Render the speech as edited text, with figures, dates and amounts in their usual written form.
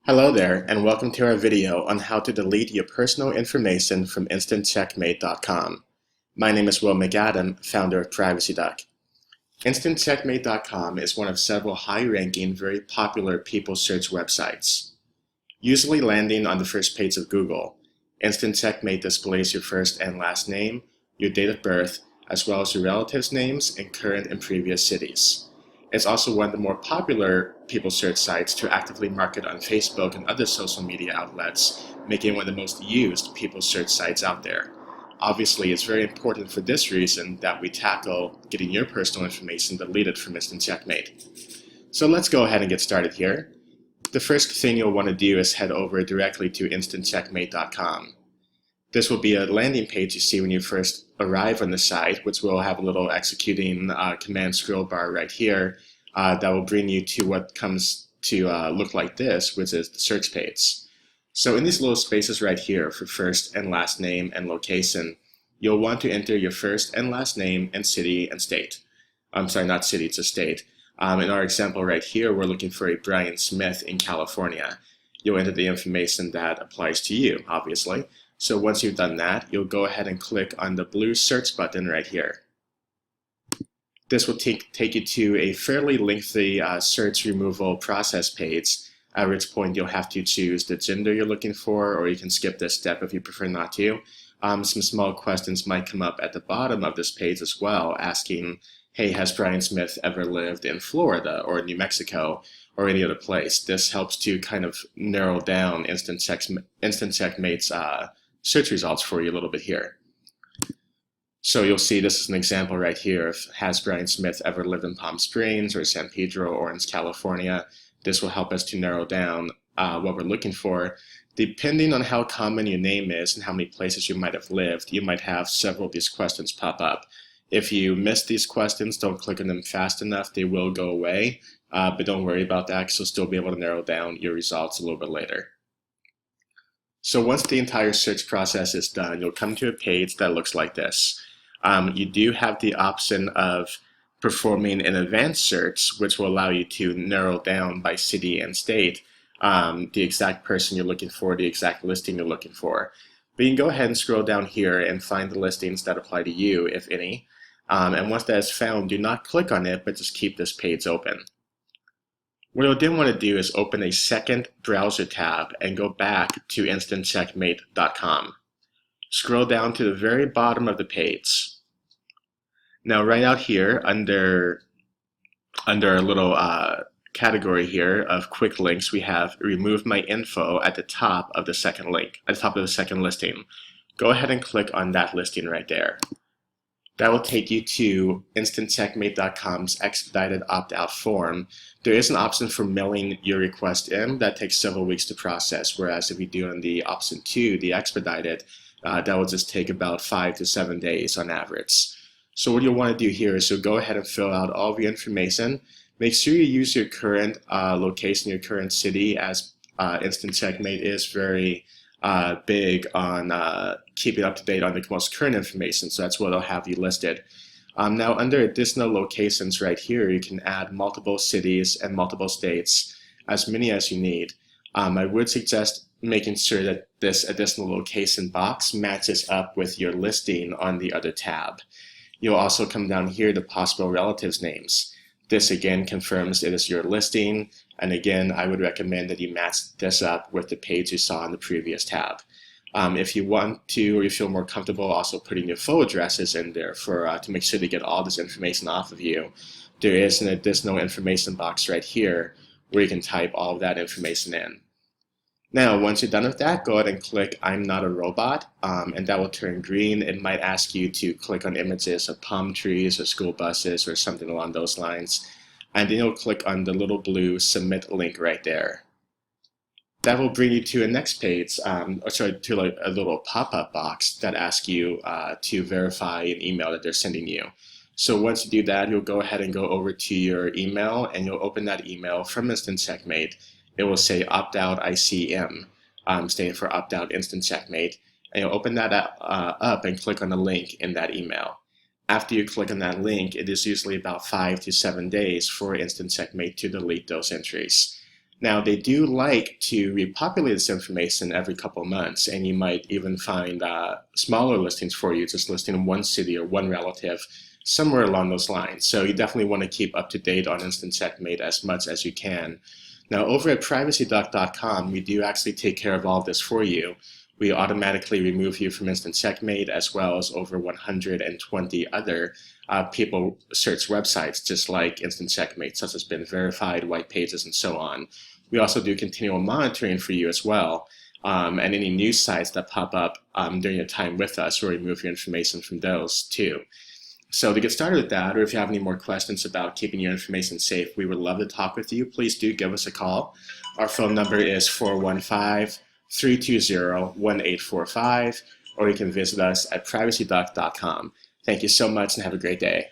Hello there, and welcome to our video on how to delete your personal information from InstantCheckmate.com. My name is Will McAdam, founder of PrivacyDuck. InstantCheckmate.com is one of several high-ranking, very popular people search websites. Usually landing on the first page of Google, Instant Checkmate displays your first and last name, your date of birth, as well as your relatives' names in current and previous cities. It's also one of the more popular people search sites to actively market on Facebook and other social media outlets, making it one of the most used people search sites out there. Obviously, it's very important for this reason that we tackle getting your personal information deleted from Instant Checkmate. So let's go ahead and get started here. The first thing you'll want to do is head over directly to InstantCheckmate.com. This will be a landing page you see when you first arrive on the site, which will have a little executing command scroll bar right here that will bring you to what comes to look like this, which is the search page. So in these little spaces right here for first and last name and location, you'll want to enter your first and last name and city and state. I'm sorry, not city, it's a state. In our example right here, we're looking for a Brian Smith in California. You'll enter the information that applies to you, obviously. So once you've done that, you'll go ahead and click on the blue search button right here. This will take you to a fairly lengthy search removal process page, at which point you'll have to choose the gender you're looking for, or you can skip this step if you prefer not to. Some small questions might come up at the bottom of this page as well, asking, hey, has Brian Smith ever lived in Florida or New Mexico or any other place? This helps to kind of narrow down Instant Checkmate's search results for you a little bit here. So you'll see this is an example right here of has Brian Smith ever lived in Palm Springs or San Pedro, Orange, California. This will help us to narrow down what we're looking for. Depending on how common your name is and how many places you might have lived, you might have several of these questions pop up. If you miss these questions, don't click on them fast enough, they will go away. But don't worry about that, because you'll still be able to narrow down your results a little bit later. So once the entire search process is done, you'll come to a page that looks like this. You do have the option of performing an advanced search, which will allow you to narrow down by city and state the exact person you're looking for, the exact listing you're looking for. But you can go ahead and scroll down here and find the listings that apply to you, if any. And once that is found, do not click on it, but just keep this page open. What you'll then want to do is open a second browser tab and go back to InstantCheckmate.com. Scroll down to the very bottom of the page. Now right out here under a little category here of quick links, we have remove my info at the top of the second link, at the top of the second listing. Go ahead and click on that listing right there. That will take you to InstantCheckmate.com's expedited opt-out form. There is an option for mailing your request in that takes several weeks to process, whereas if you do on the option 2, the expedited, that will just take about 5 to 7 days on average. So what you'll want to do here is you'll go ahead and fill out all of your information. Make sure you use your current location, your current city, as Instant Checkmate is very big on keeping up to date on the most current information, so that's what I'll have you listed. Now under additional locations right here, you can add multiple cities and multiple states, as many as you need. I would suggest making sure that this additional location box matches up with your listing on the other tab. You'll also come down here to possible relatives names. This again confirms it is your listing, and again I would recommend that you match this up with the page you saw on the previous tab. If you want to, or you feel more comfortable also putting your full addresses in there to make sure to get all this information off of you, there is an additional information box right here where you can type all of that information in. Now, once you're done with that, go ahead and click I'm not a robot, and that will turn green. It might ask you to click on images of palm trees or school buses or something along those lines, and then you'll click on the little blue submit link right there. That will bring you to a next page, to like a little pop-up box that asks you to verify an email that they're sending you. So once you do that, you'll go ahead and go over to your email, and you'll open that email from Instant Checkmate. It will say opt-out ICM, standing for opt-out Instant Checkmate, and you'll open that up and click on the link in that email. After you click on that link, it is usually about 5 to 7 days for Instant Checkmate to delete those entries. Now, they do like to repopulate this information every couple months, and you might even find smaller listings for you, just listing one city or one relative, somewhere along those lines. So you definitely want to keep up to date on Instant Checkmate as much as you can. Now, over at PrivacyDuck.com, we do actually take care of all of this for you. We automatically remove you from Instant Checkmate, as well as over 120 other people search websites just like Instant Checkmate, such as Been Verified, White Pages, and so on. We also do continual monitoring for you as well, and any news sites that pop up during your time with us, we'll remove your information from those too. So to get started with that, or if you have any more questions about keeping your information safe, we would love to talk with you. Please do give us a call. Our phone number is 415-320-1845, or you can visit us at PrivacyDuck.com. Thank you so much and have a great day.